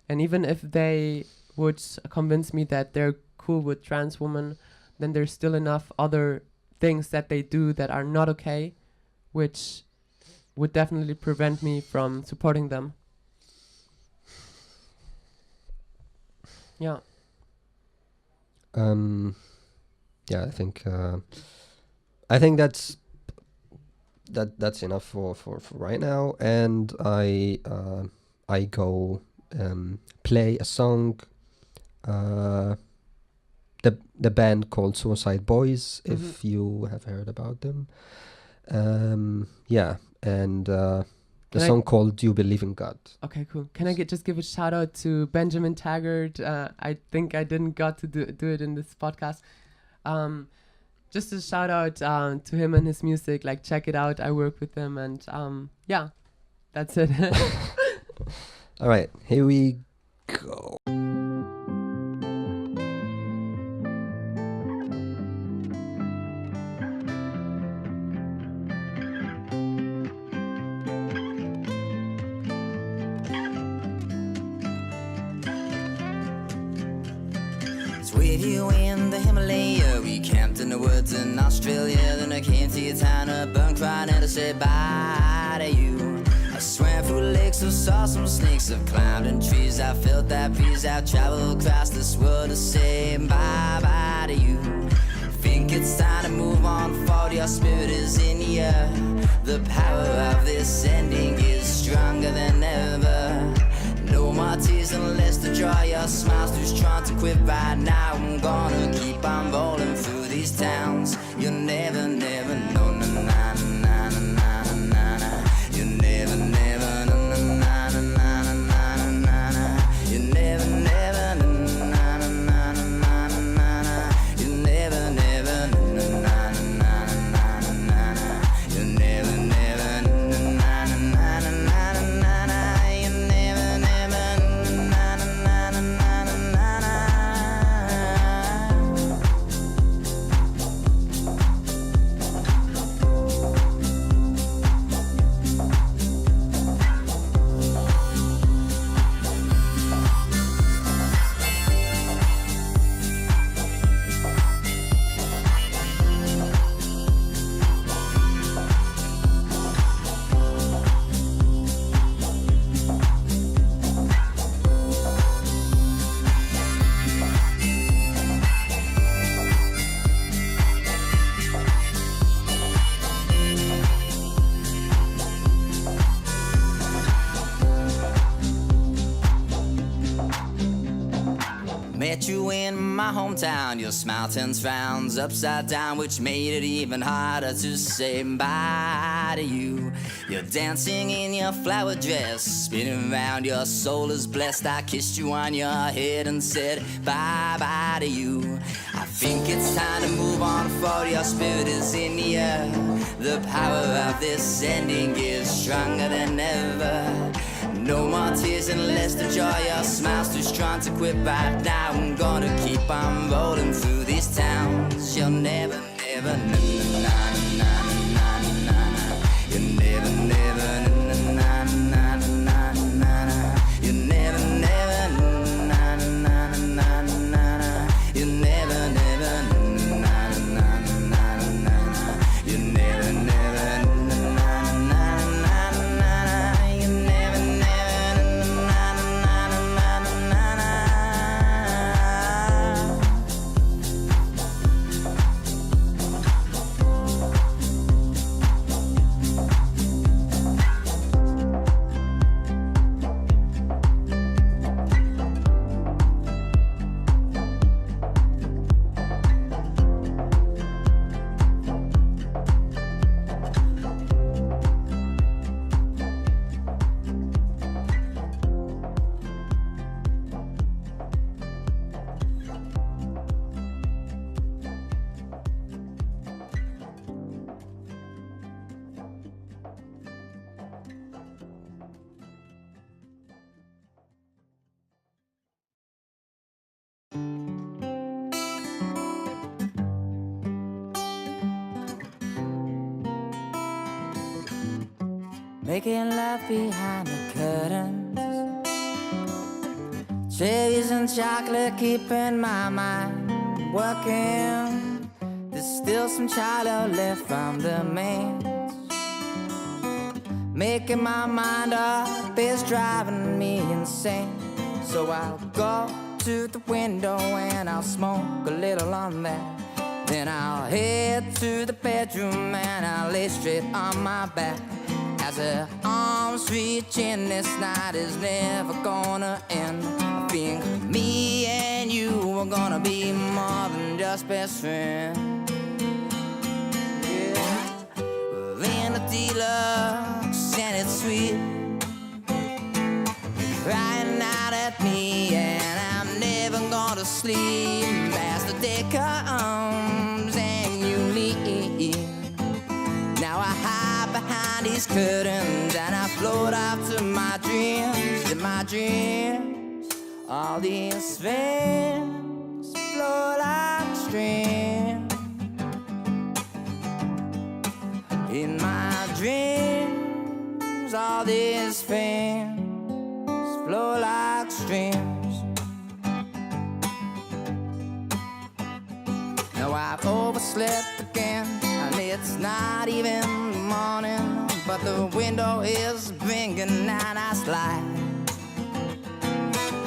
And even if they would convince me that they're cool with trans women, then there's still enough other things that they do that are not okay, which would definitely prevent me from supporting them. Yeah. Yeah, I think that's enough for right now. And I go play a song. The band called Suicide Boys, if you have heard about them. Yeah, and the Can I- song called "Do You Believe in God?" Okay, cool. Can I just give a shout out to Benjamin Taggart? I think I didn't got to do it in this podcast. Just a shout out to him and his music. Like, check it out. I work with him, and yeah, that's it. All right, here we go. It's with you in the Himalaya. We camped in the woods in Australia. Then I came to your town, I burned crying and I said bye to you. I swam through lakes, I saw some snakes, I've climbed in trees, I felt that breeze, I traveled across this world to say bye bye to you. Think it's time to move on forward, your spirit is in the air. The power of this ending is stronger than ever. No more tears unless the joy your smile's too strong to quit right now. I'm gonna keep on rolling through these towns. You'll never, never know, na na na na na na na na. You never, never, na na na na na na na na. You never, never, na na na na na na na. You never, never, na na na na na na na. You never, never, na na na na na na na. You never, never, na na na na na na na. Met you in my hometown, your smile turns frowns upside down, which made it even harder to say bye to you. You're dancing in your flower dress, spinning around, your soul is blessed. I kissed you on your head and said bye bye to you. I think it's time to move on forward, your spirit is in the air. The power of this ending is stronger than ever. No more tears unless the joy your smile's too strong to quit right now. I'm gonna keep on rolling through these towns. You'll never, never, na na na na na na. You'll never, never, na na na na na na. You'll never, never, na na na na na na. You'll never, never, na na na na na. You'll never, never, na na na na na. You'll never, never, na na na na na. making love behind the curtains. Cherries and chocolate keeping my mind working. There's still some childhood left from the mains. Making my mind up is driving me insane. So I'll go to the window and I'll smoke a little on that. Then I'll head to the bedroom and I'll lay straight on my back. As the arms reach in, this night is never gonna end. I think me and you are gonna be more than just best friends. Yeah. Vanity looks and it's sweet, crying out at me, and I'm never gonna sleep as the day comes and you leave. Now I hide behind these curtains and I float off to my dreams. In my dreams, all these things flow like streams. In my dreams, all these things flow like streams. Now I've overslept again, and it's not even the morning, but the window is blinking and I slide.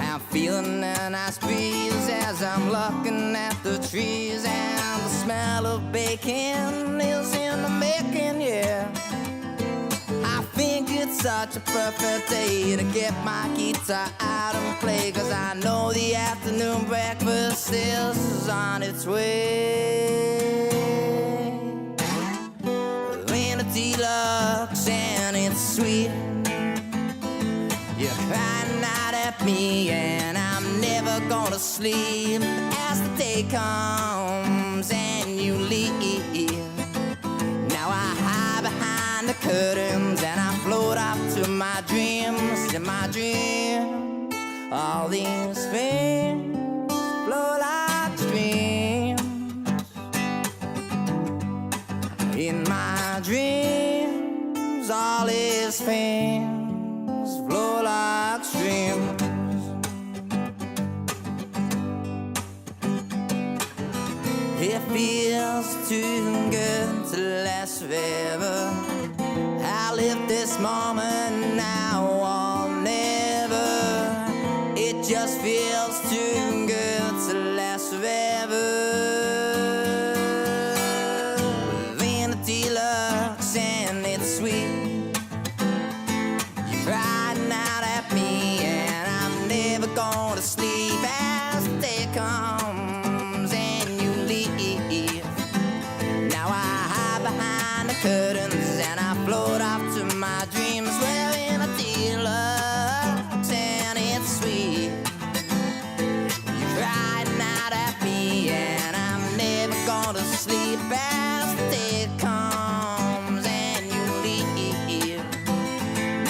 I'm feeling a nice breeze as I'm looking at the trees, and the smell of bacon is in the making, yeah. I think it's such a perfect day to get my guitar out and play, 'cause I know the afternoon breakfast is on its way. Vanity looks and it's sweet, you're crying out at me and I'm never gonna sleep as the day comes and you leave. Now I hide behind the curtains and I float off to my dreams. In my dreams, all these things flow like streams. In my dreams, all these things flow like streams. It feels too good to last forever. I live this moment now or never. It just feels too good to last forever. Vanity looks and it's sweet, you're crying out at me and I'm never gonna sleep as the day comes and you leave. Now I hide behind the curtains and I float off to my dreams, where vanity looks and it's sweet. You're crying out at me and I'm never gonna sleep as the day comes and you leave.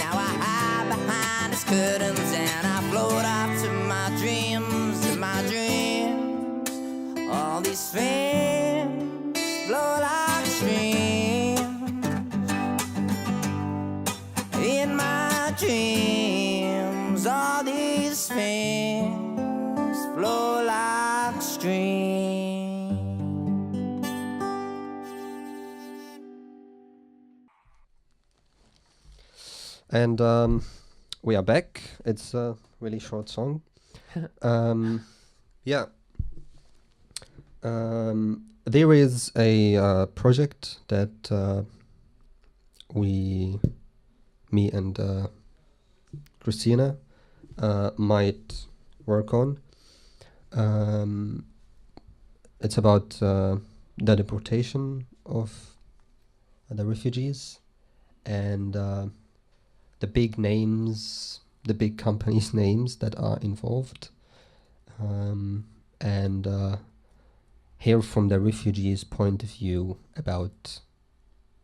Now I hide behind these curtains and I float off to my dreams. In my dreams, all these things flow like streams. In my dreams, all these things flow like streams. And we are back. It's a really short song. Yeah. There is a project that me and Kristina might work on. It's about the deportation of the refugees and the big names, the big companies' names that are involved, and hear from the refugees' point of view about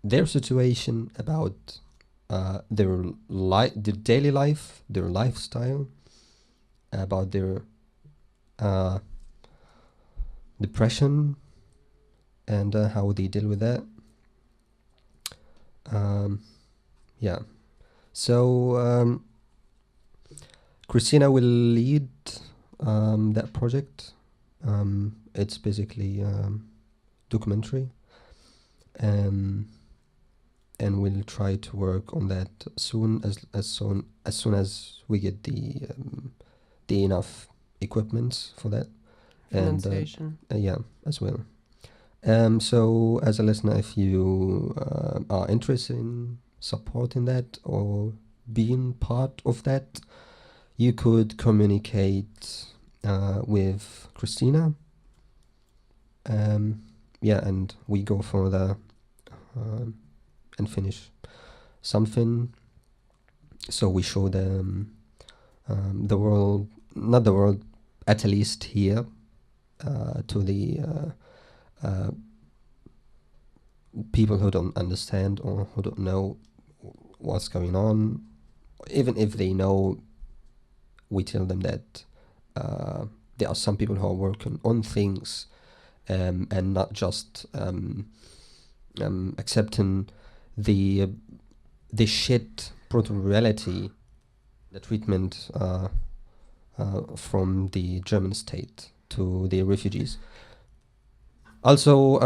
their situation, about their daily life, their lifestyle, about their depression, and how they deal with that. Yeah, So Kristina will lead that project. It's basically documentary, and we'll try to work on that soon as we get the enough equipment for that, and Pronunciation. yeah, as well. So as a listener, if you are interested in supporting that or being part of that, you could communicate with Kristina. Yeah, and we go further and finish something. So we show them the world, not the world, at least here, to the people who don't understand or who don't know what's going on. Even if they know, we tell them that there are some people who are working on things and not just accepting the shit brutal reality, the treatment from the German state to the refugees. Also,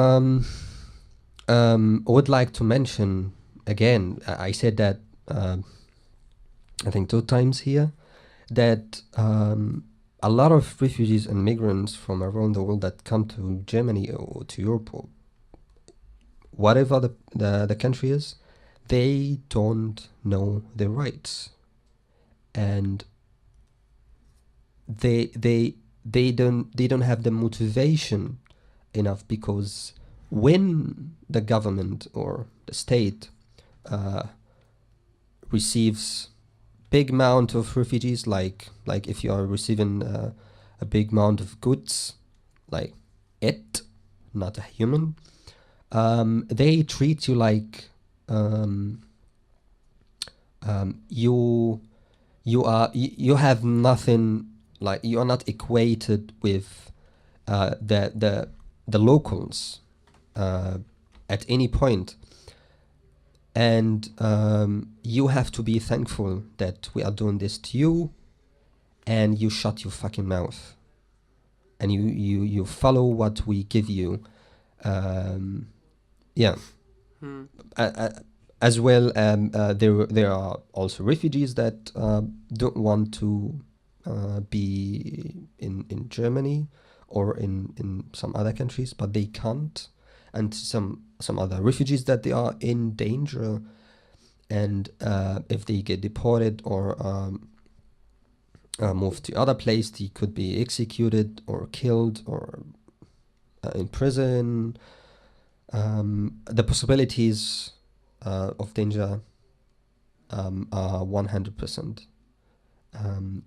I would like to mention again, I said that I think 2 times here, that a lot of refugees and migrants from around the world that come to Germany or to Europe or whatever the country is, they don't know their rights, and they don't have the motivation enough, because when the government or the state receives big amount of refugees, like if you are receiving a big amount of goods, like it, not a human, they treat you like you have nothing, like you are not equated with the locals at any point. And you have to be thankful that we are doing this to you, and you shut your fucking mouth, and you follow what we give you. Yeah. As well, there are also refugees that don't want to be in Germany or in some other countries, but they can't. And some other refugees that they are in danger, and if they get deported or moved to other place, they could be executed or killed or in prison. The possibilities of danger are 100%.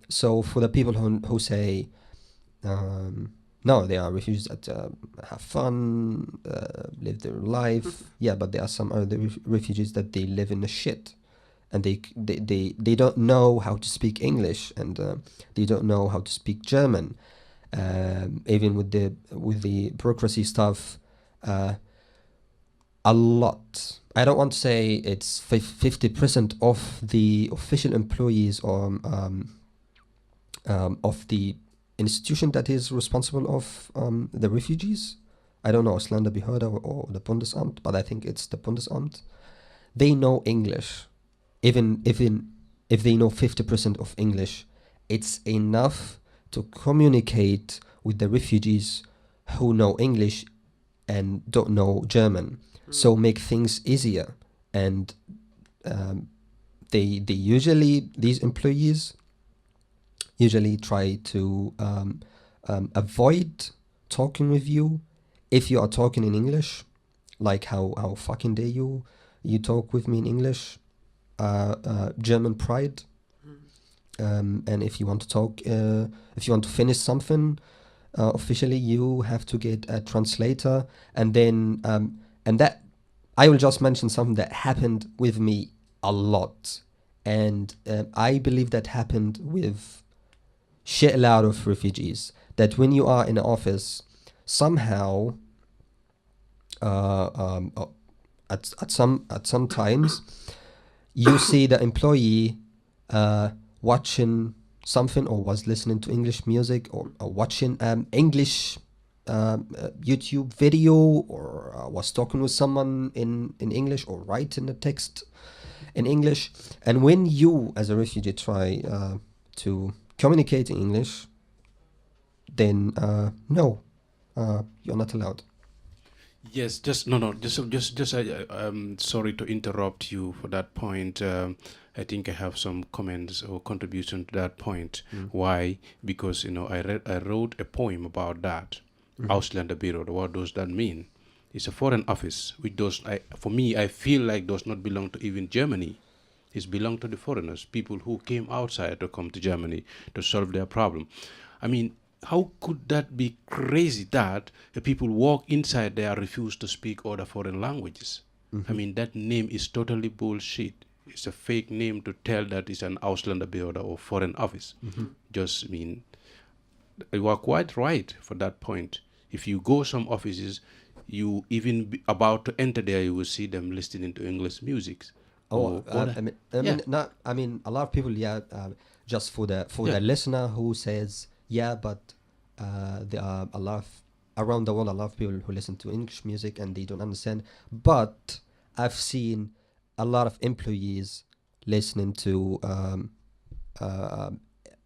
So for the people who say no, they are refugees that have fun, live their life. Yeah, but there are some other refugees that they live in the shit, and they don't know how to speak English, and they don't know how to speak German. Even with the bureaucracy stuff, a lot. I don't want to say it's 50% of the official employees or of the institution that is responsible of the refugees. I don't know, Ausländerbehörde or the Bundesamt, but I think it's the Bundesamt. They know English. Even if they know 50% of English, it's enough to communicate with the refugees who know English and don't know German. So make things easier. And they usually, these employees usually try to avoid talking with you if you are talking in English, like how fucking dare you talk with me in English, German pride. And if you want to talk, if you want to finish something officially, you have to get a translator. And then and that, I will just mention something that happened with me a lot, and I believe that happened with shitload of refugees, that when you are in an office, somehow at some times you see the employee watching something, or was listening to English music, or watching English YouTube video, or was talking with someone in English, or writing a text in English. And when you as a refugee try to communicate in English, then no, you're not allowed. Yes, just no. Just. Sorry to interrupt you for that point. I think I have some comments or contribution to that point. Why? Because I wrote a poem about that. Ausländerbyrå. What does that mean? It's a foreign office which does. For me, I feel like does not belong to even Germany. It's belong to the foreigners, people who came outside to come to Germany to solve their problem. I mean, how could that be crazy that the people walk inside there and refuse to speak other foreign languages? I mean, that name is totally bullshit. It's a fake name to tell that it's an Ausländerbehörde or foreign office. Just mean, you are quite right for that point. If you go some offices, you even about to enter there, you will see them listening to English music. Oh, or I mean, a lot of people, just for the listener who says, but there are a lot of, around the world, a lot of people who listen to English music and they don't understand. But I've seen a lot of employees listening to the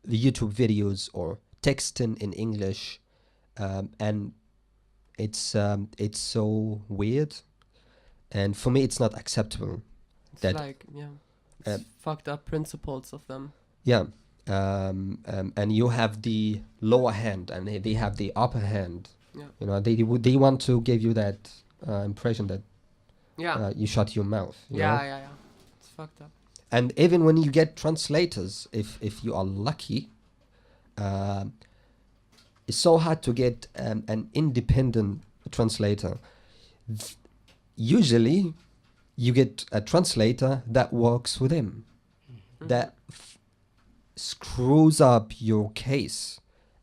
YouTube videos or texting in English, and it's so weird, and for me, it's not acceptable. It's That- like, it's fucked up principles of them. Yeah. And you have the lower hand, and they have the upper hand. Yeah. They want to give you that impression that Yeah. you shut your mouth. you know? Yeah. It's fucked up. And even when you get translators, if you are lucky, it's so hard to get an independent translator. Usually, you get a translator that works with him, that screws up your case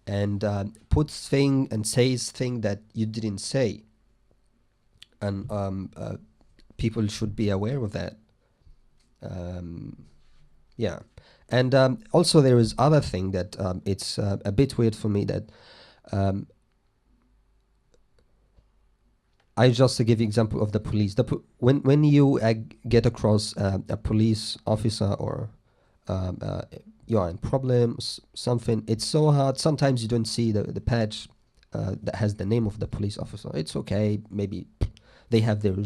and puts thing and says thing that you didn't say, and people should be aware of that. And also there is other thing that it's a bit weird for me, that I just to give you example of the police. When you get across a police officer, or you are in problems, something, it's so hard. Sometimes you don't see the badge that has the name of the police officer. It's okay, maybe they have their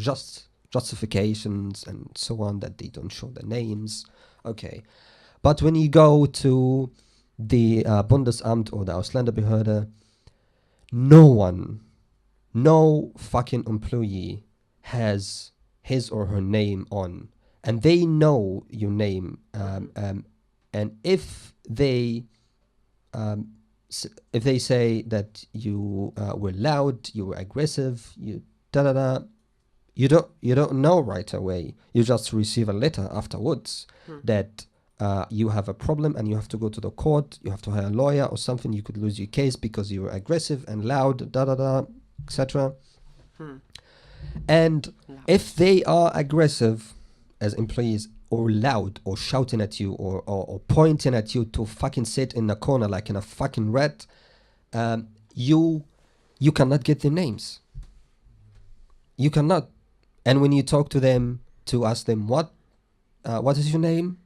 justifications and so on, that they don't show the names. Okay, but when you go to the Bundesamt or the Ausländerbehörde, no fucking employee has his or her name on, and they know your name. And if they say that you were loud, you were aggressive, you don't know right away. You just receive a letter afterwards that you have a problem and you have to go to the court. You have to hire a lawyer or something. You could lose your case because you were aggressive and loud, etc. And if they are aggressive as employees, or loud, or shouting at you, or pointing at you to fucking sit in a corner like in a fucking rat, you cannot get their names. You cannot. And when you talk to them to ask them what is your name?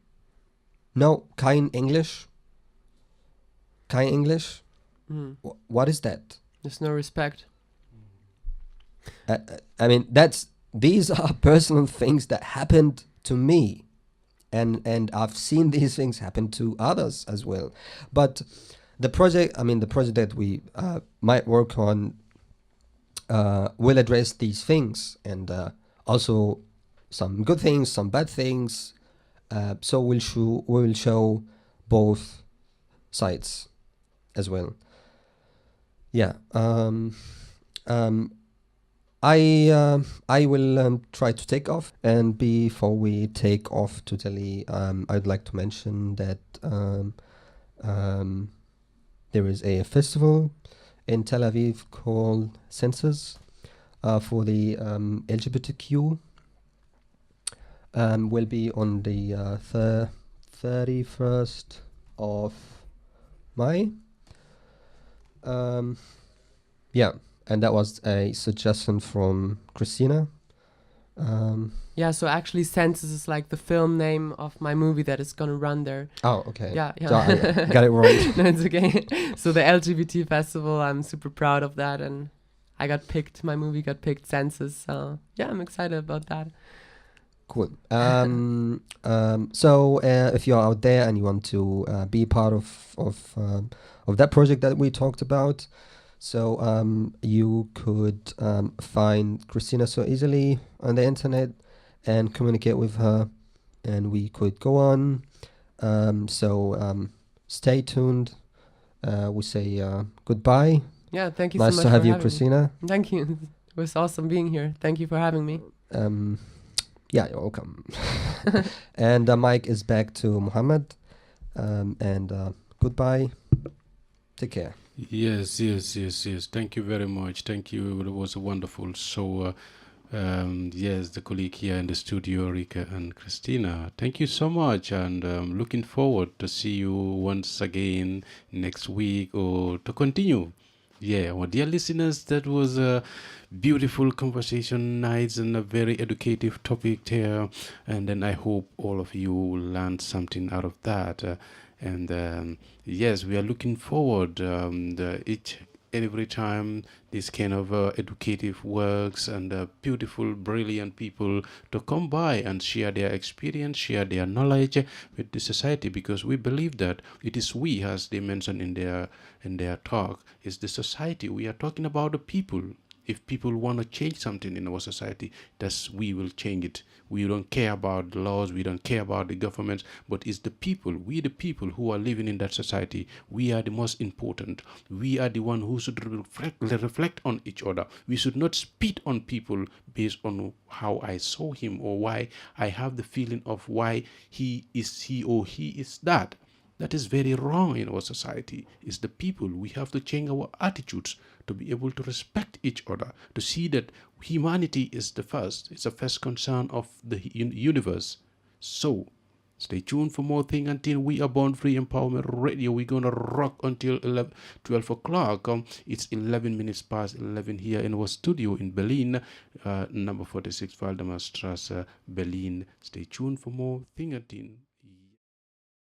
No, kein English. What is that? There's no respect. I mean, these are personal things that happened to me, and I've seen these things happen to others as well. But the project that we might work on will address these things, and also some good things, some bad things. So we will show both sides as well. Yeah. I will try to take off, and before we take off totally, I'd like to mention that there is a festival in Tel Aviv called Senses for the LGBTQ will be on the 31st of May. Yeah, and that was a suggestion from Kristina. Yeah, so actually Senses is like the film name of my movie that is gonna run there. Oh, okay. Yeah, So I got it wrong. No, it's okay. So the LGBT festival, I'm super proud of that, and I got picked. My movie got picked, Senses. So yeah, I'm excited about that. Cool. So if you're out there and you want to be part of that project that we talked about, so you could find Kristina so easily on the internet and communicate with her, and we could go on. So stay tuned. We say goodbye. Yeah, thank you Nice so much to have for you, having me. Kristina. Thank you. It was awesome being here. Thank you for having me. Yeah, you're welcome. And the mic is back to Muhammad. And goodbye. Take care. Yes. Thank you very much. Thank you. It was wonderful. So, yes, the colleague here in the studio, Rika and Kristina. Thank you so much, and looking forward to see you once again next week or to continue. Yeah, well, dear listeners, that was a beautiful conversation, nice and a very educative topic there. And then I hope all of you learned something out of that. And yes, we are looking forward each and every time this kind of educative works and beautiful, brilliant people to come by and share their experience, share their knowledge with the society, because we believe that it is we, as they mentioned in their talk, is the society. We are talking about the people. If people want to change something in our society, that's we will change it. We don't care about the laws, we don't care about the governments, but it's the people, we the people who are living in that society. We are the most important. We are the one who should reflect on each other. We should not spit on people based on how I saw him or why I have the feeling of why he or he is that. That is very wrong in our society. It's the people. We have to change our attitudes to be able to respect each other, to see that humanity is the first. It's the first concern of the universe. So, stay tuned for more things until we are Born Free Empowerment Radio. We're going to rock until 12 o'clock. It's 11 minutes past 11 here in our studio in Berlin, number 46 Waldemar Strasse, Berlin. Stay tuned for more things until